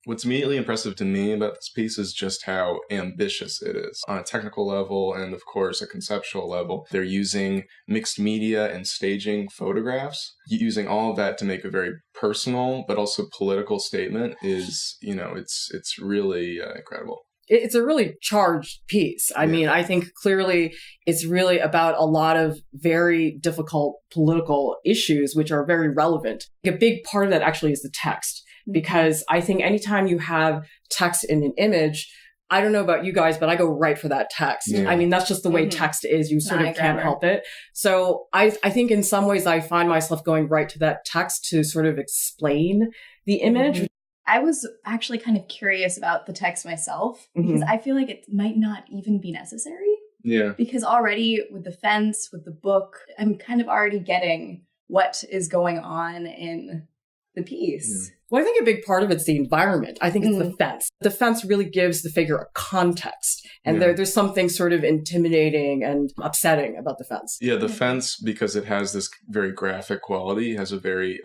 What's immediately impressive to me about this piece is just how ambitious it is. On a technical level and, of course, a conceptual level, they're using mixed media and staging photographs. Using all of that to make a very personal but also political statement is, it's really incredible. It's a really charged piece. I mean, I think clearly it's really about a lot of very difficult political issues, which are very relevant. A big part of that actually is the text, because I think anytime you have text in an image, I don't know about you guys, but I go right for that text. Yeah. I mean, that's just the way text is. You sort of can't help it. So I think in some ways I find myself going right to that text to sort of explain the image. I was actually kind of curious about the text myself, because I feel like it might not even be necessary. Yeah. Because already with the fence, with the book, I'm kind of already getting what is going on in the piece. Yeah. Well, I think a big part of it's the environment. I think it's the fence. The fence really gives the figure a context. And there's something sort of intimidating and upsetting about the fence. Yeah, the fence, because it has this very graphic quality, has a very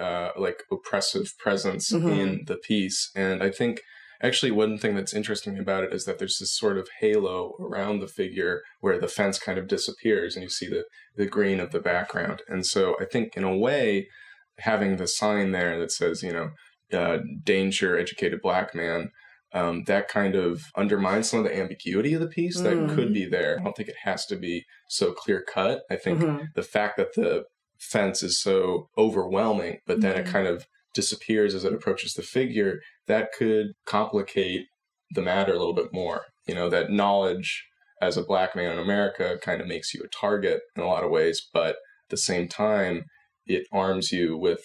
oppressive presence in the piece. And I think actually one thing that's interesting about it is that there's this sort of halo around the figure where the fence kind of disappears and you see the green of the background. And so I think in a way, having the sign there that says, danger, educated black man, that kind of undermines some of the ambiguity of the piece that could be there. I don't think it has to be so clear cut. I think the fact that the fence is so overwhelming, but then it kind of disappears as it approaches the figure, that could complicate the matter a little bit more. That knowledge as a black man in America kind of makes you a target in a lot of ways, but at the same time, it arms you with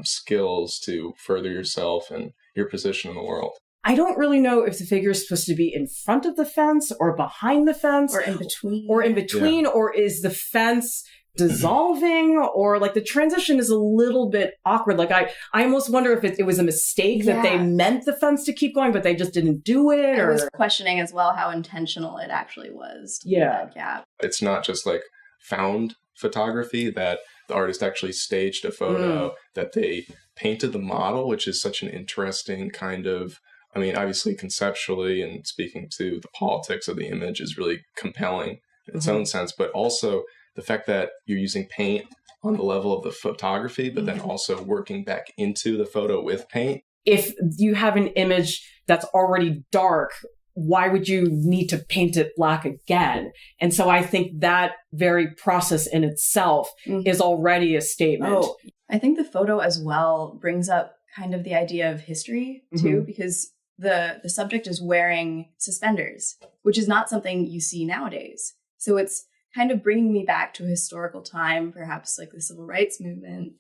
skills to further yourself and your position in the world. I don't really know if the figure is supposed to be in front of the fence or behind the fence. Or in between. Or is the fence dissolving, or like the transition is a little bit awkward. Like I almost wonder if it was a mistake that they meant the fence to keep going, but they just didn't do it. I was questioning as well how intentional it actually was. That gap. It's not just like found photography that the artist actually staged a photo, that they painted the model, which is such an interesting kind of, I mean, obviously conceptually and speaking to the politics of the image is really compelling in its own sense, but also the fact that you're using paint on the level of the photography, but then also working back into the photo with paint. If you have an image that's already dark, why would you need to paint it black again? And so I think that very process in itself is already a statement. Oh, I think the photo as well brings up kind of the idea of history too, because the subject is wearing suspenders, which is not something you see nowadays. So it's kind of bringing me back to a historical time, perhaps like the civil rights movement.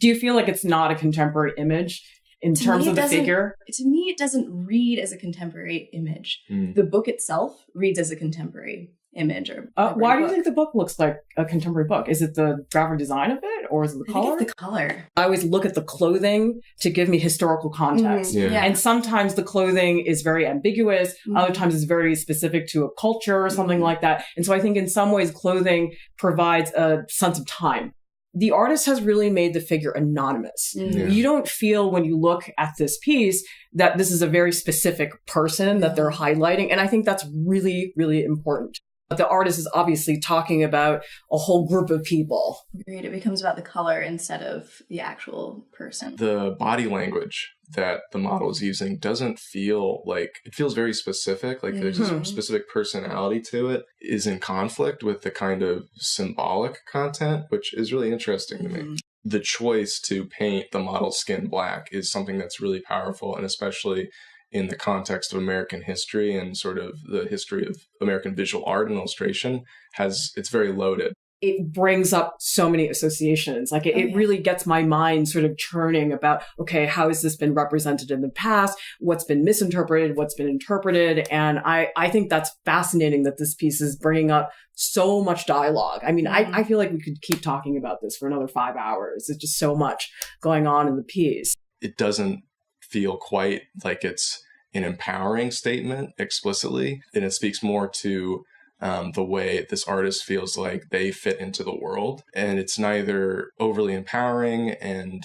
Do you feel like it's not a contemporary image in terms of the figure? To me, it doesn't read as a contemporary image. The book itself reads as a contemporary image. Why do you think the book looks like a contemporary book? Is it the graphic design of it, or is it the color? I think it's the color. I always look at the clothing to give me historical context. And sometimes the clothing is very ambiguous. Other times it's very specific to a culture or something like that. And so I think in some ways clothing provides a sense of time. The artist has really made the figure anonymous. You don't feel when you look at this piece that this is a very specific person that they're highlighting. And I think that's really, really important. But the artist is obviously talking about a whole group of people. Agreed. It becomes about the color instead of the actual person. The body language that the model is using doesn't feel like, it feels very specific, like there's a specific personality to it, is in conflict with the kind of symbolic content, which is really interesting to me. The choice to paint the model's skin black is something that's really powerful, and especially in the context of American history and sort of the history of American visual art and illustration, it's very loaded. It brings up so many associations. Like it really gets my mind sort of churning about, okay, how has this been represented in the past? What's been misinterpreted? What's been interpreted? And I think that's fascinating that this piece is bringing up so much dialogue. I mean, I feel like we could keep talking about this for another 5 hours. There's just so much going on in the piece. It doesn't feel quite like it's an empowering statement explicitly, and it speaks more to the way this artist feels like they fit into the world. And it's neither overly empowering and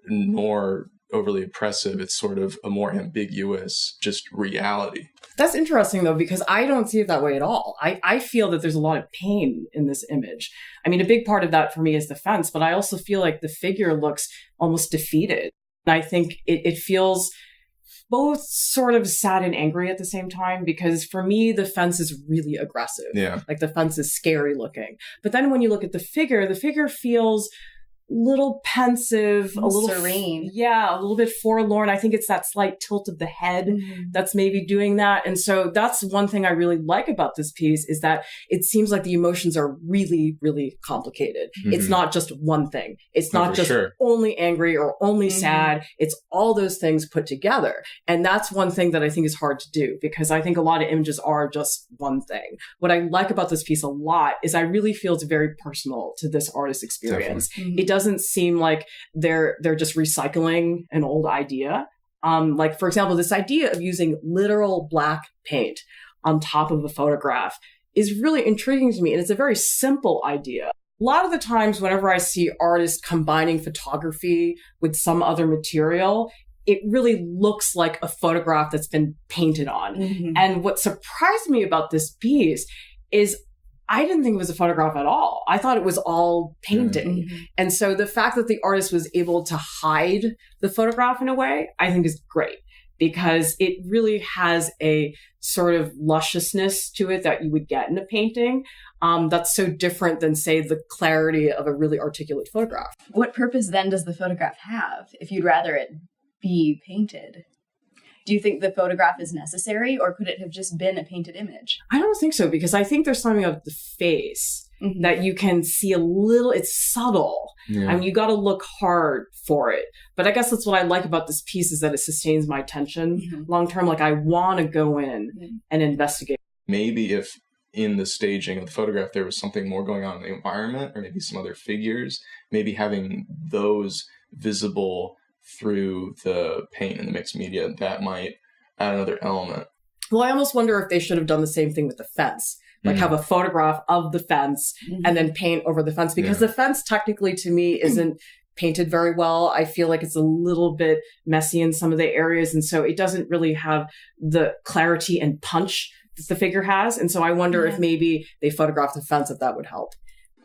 nor overly oppressive. It's sort of a more ambiguous, just reality. That's interesting, though, because I don't see it that way at all. I feel that there's a lot of pain in this image. I mean, a big part of that for me is the fence, but I also feel like the figure looks almost defeated. And I think it feels both sort of sad and angry at the same time, because for me, the fence is really aggressive. Yeah. Like the fence is scary looking. But then when you look at the figure feels little pensive, a little serene. Yeah, a little bit forlorn. I think it's that slight tilt of the head that's maybe doing that. And so that's one thing I really like about this piece, is that it seems like the emotions are really, really complicated. It's not just one thing. It's not just only angry or only sad. It's all those things put together. And that's one thing that I think is hard to do, because I think a lot of images are just one thing. What I like about this piece a lot is I really feel it's very personal to this artist's experience. It doesn't seem like they're just recycling an old idea. Like, for example, this idea of using literal black paint on top of a photograph is really intriguing to me. And it's a very simple idea. A lot of the times whenever I see artists combining photography with some other material, it really looks like a photograph that's been painted on. And what surprised me about this piece is I didn't think it was a photograph at all. I thought it was all painting. And so the fact that the artist was able to hide the photograph in a way, I think is great, because it really has a sort of lusciousness to it that you would get in a painting. That's so different than, say, the clarity of a really articulate photograph. What purpose then does the photograph have if you'd rather it be painted? Do you think the photograph is necessary, or could it have just been a painted image? I don't think so, because I think there's something of the face that you can see a little, it's subtle. I mean, you got to look hard for it. But I guess that's what I like about this piece, is that it sustains my attention long term. Like, I want to go in and investigate. Maybe if in the staging of the photograph there was something more going on in the environment, or maybe some other figures, maybe having those visible through the paint and the mixed media, that might add another element. Well, I almost wonder if they should have done the same thing with the fence, like have a photograph of the fence and then paint over the fence, because the fence technically to me isn't painted very well. I feel like it's a little bit messy in some of the areas. And so it doesn't really have the clarity and punch that the figure has. And so I wonder if maybe they photographed the fence, if that would help.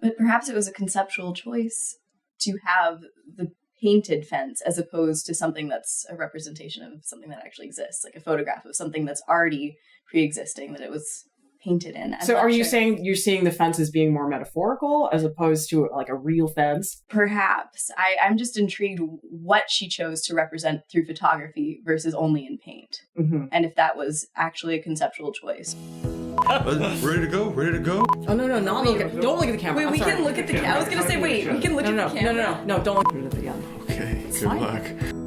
But perhaps it was a conceptual choice to have the painted fence as opposed to something that's a representation of something that actually exists, like a photograph of something that's already pre-existing that it was painted in. So are you saying you're seeing the fence as being more metaphorical as opposed to like a real fence? Perhaps. I'm just intrigued what she chose to represent through photography versus only in paint. And if that was actually a conceptual choice. Ready to go? Ready to go? Oh, no, don't look at the camera. Wait, we can look at the camera. I was going to say, wait, we can look at the camera. No, don't look at the camera. Okay, good luck.